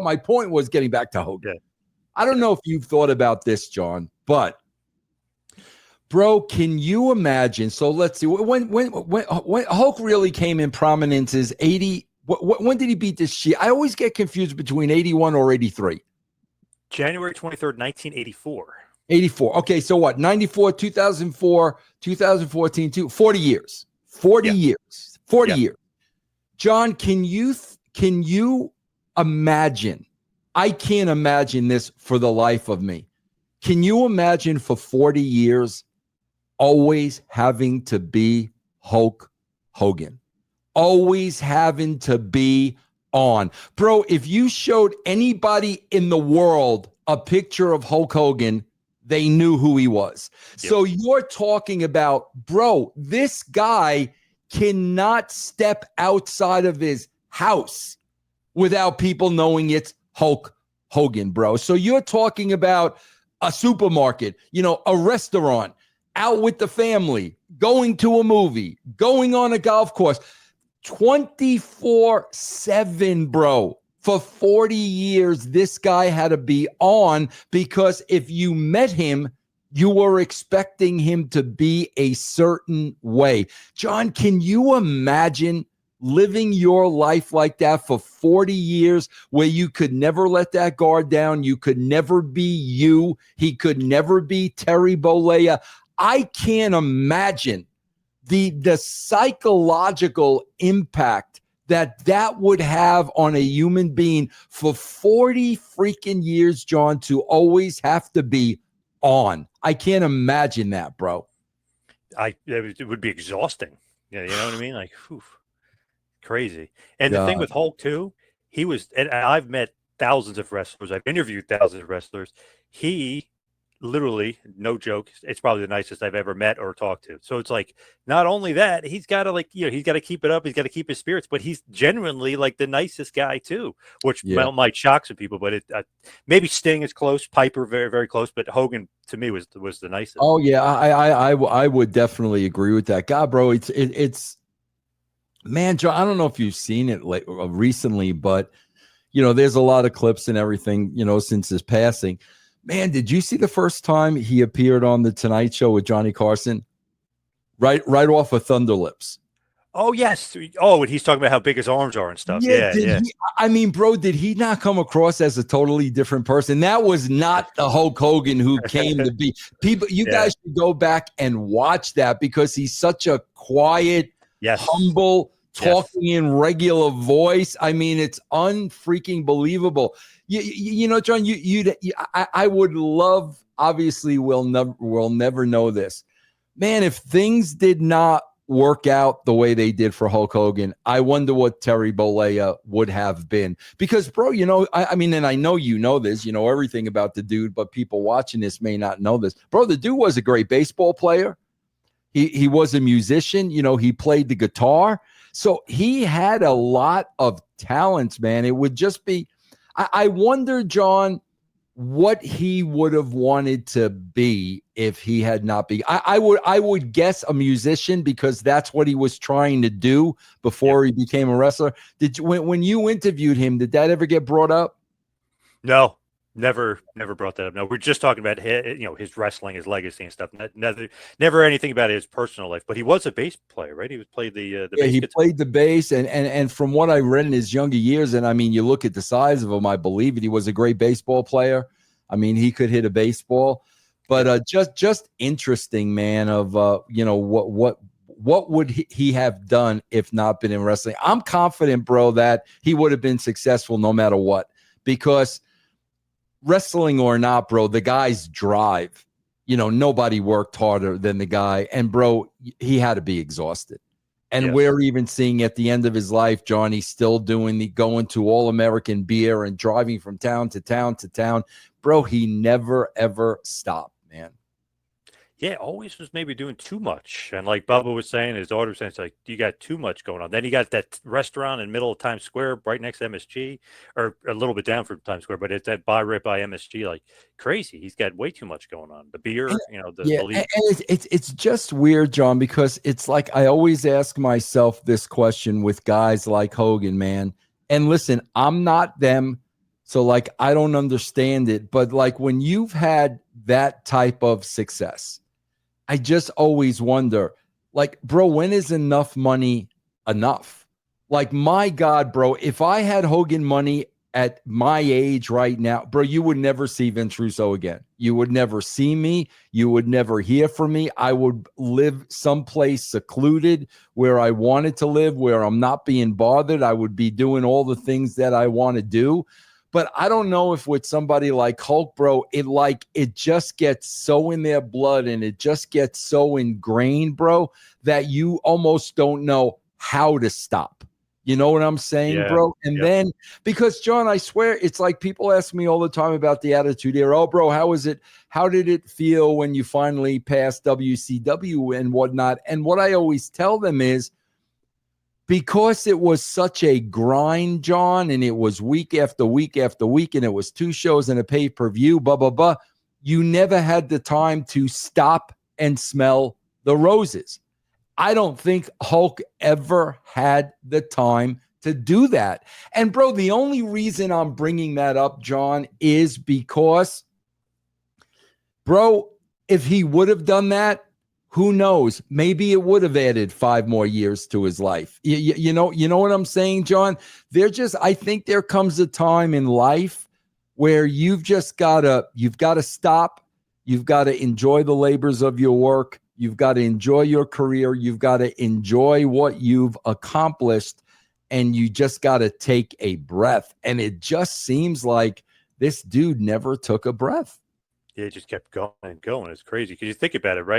my point was getting back to Hogan. Yeah. I don't know if you've thought about this, John, but bro, can you imagine? So let's see. When Hulk really came in prominence is 80. When did he beat this shit? I always get confused between 81 or 83. January 23rd, 1984. 84. Okay, so what? 94, 2004, 2014, 40 years. 40 years. 40 years. John, can you imagine? I can't imagine this for the life of me. Can you imagine for 40 years always having to be Hulk Hogan? Always having to be on. Bro, if you showed anybody in the world a picture of Hulk Hogan, they knew who he was. Yep. So you're talking about, bro, this guy cannot step outside of his house without people knowing it's Hulk Hogan, bro. So you're talking about a supermarket, a restaurant, out with the family, going to a movie, going on a golf course, 24/7, bro. For 40 years, this guy had to be on because if you met him, you were expecting him to be a certain way. John, can you imagine living your life like that for 40 years where you could never let that guard down? You could never be you. He could never be Terry Bollea. I can't imagine the psychological impact that would have on a human being for 40 freaking years, John, to always have to be on. I can't imagine that, bro. It would be exhausting. Yeah, you know what I mean? Like, whew, crazy. And the thing with Hulk too, and I've met thousands of wrestlers. I've interviewed thousands of wrestlers. He literally, no joke, it's probably the nicest I've ever met or talked to. So it's like, not only that, he's got to he's got to keep it up. He's got to keep his spirits, but he's genuinely like the nicest guy too, which might shock some people, but maybe Sting is close, Piper very, very close, but Hogan to me was the nicest. Oh yeah. I would definitely agree with that. God, bro, it's man, John, I don't know if you've seen it recently, but there's a lot of clips and everything, since his passing. Man, did you see the first time he appeared on the Tonight Show with Johnny Carson? Right off of Thunder Lips. Oh, yes. Oh, and he's talking about how big his arms are and stuff. Yeah. I mean, bro, did he not come across as a totally different person? That was not the Hulk Hogan who came to be. People, you guys should go back and watch that because he's such a quiet, humble, talking in regular voice. I mean, it's unfreaking believable. John, I would love, obviously we'll never know this. Man, if things did not work out the way they did for Hulk Hogan, I wonder what Terry Bollea would have been. Because, bro, I mean, and I know this, everything about the dude, but people watching this may not know this. Bro, the dude was a great baseball player. He was a musician. He played the guitar. So he had a lot of talents, man. It would just be, I wonder, John, what he would have wanted to be if he had not been. I would guess a musician because that's what he was trying to do before he became a wrestler. When you interviewed him, did that ever get brought up? No. Never brought that up. No, we're just talking about his wrestling, his legacy and stuff. Never anything about his personal life. But he was a bass player, right? He played the bass. He played the bass, and from what I read in his younger years, and I mean, you look at the size of him, I believe it. He was a great baseball player. I mean, he could hit a baseball. But just interesting, man. Of what would he have done if not been in wrestling? I'm confident, bro, that he would have been successful no matter what, because wrestling or not, bro, the guy's drive, nobody worked harder than the guy. And, bro, he had to be exhausted. And we're even seeing at the end of his life, John, he's still going to All-American beer and driving from town to town to town. Bro, he never, ever stopped, man. Yeah, always was maybe doing too much. And like Bubba was saying, his daughter was saying, it's like, you got too much going on. Then you got that restaurant in the middle of Times Square right next to MSG, or a little bit down from Times Square, but it's that right by MSG, like crazy. He's got way too much going on. The beer, and it's just weird, John, because it's like I always ask myself this question with guys like Hogan, man. And listen, I'm not them, So like, I don't understand it. But like, when you've had that type of success, I just always wonder, like, bro, when is enough money enough? Like, my God, bro, if I had Hogan money at my age right now, bro, you would never see Vince Russo again. You would never see me. You would never hear from me. I would live someplace secluded where I wanted to live, where I'm not being bothered. I would be doing all the things that I want to do. But I don't know if with somebody like Hulk, bro, it just gets so in their blood and it just gets so ingrained, bro, that you almost don't know how to stop. You know what I'm saying, bro? And then, because John, I swear, it's like people ask me all the time about the Attitude Era. Oh, bro, how is it? How did it feel when you finally passed WCW and whatnot? And what I always tell them is, because it was such a grind, John, and it was week after week after week, and it was 2 shows and a pay-per-view, blah, blah, blah, you never had the time to stop and smell the roses. I don't think Hulk ever had the time to do that. And, bro, the only reason I'm bringing that up, John, is because, bro, if he would have done that, who knows? Maybe it would have added 5 more years to his life. You know what I'm saying, John? I think there comes a time in life where you've got to stop. You've got to enjoy the labors of your work. You've got to enjoy your career. You've got to enjoy what you've accomplished, and you just got to take a breath. And it just seems like this dude never took a breath. Yeah, it just kept going and going. It's crazy because you think about it, right?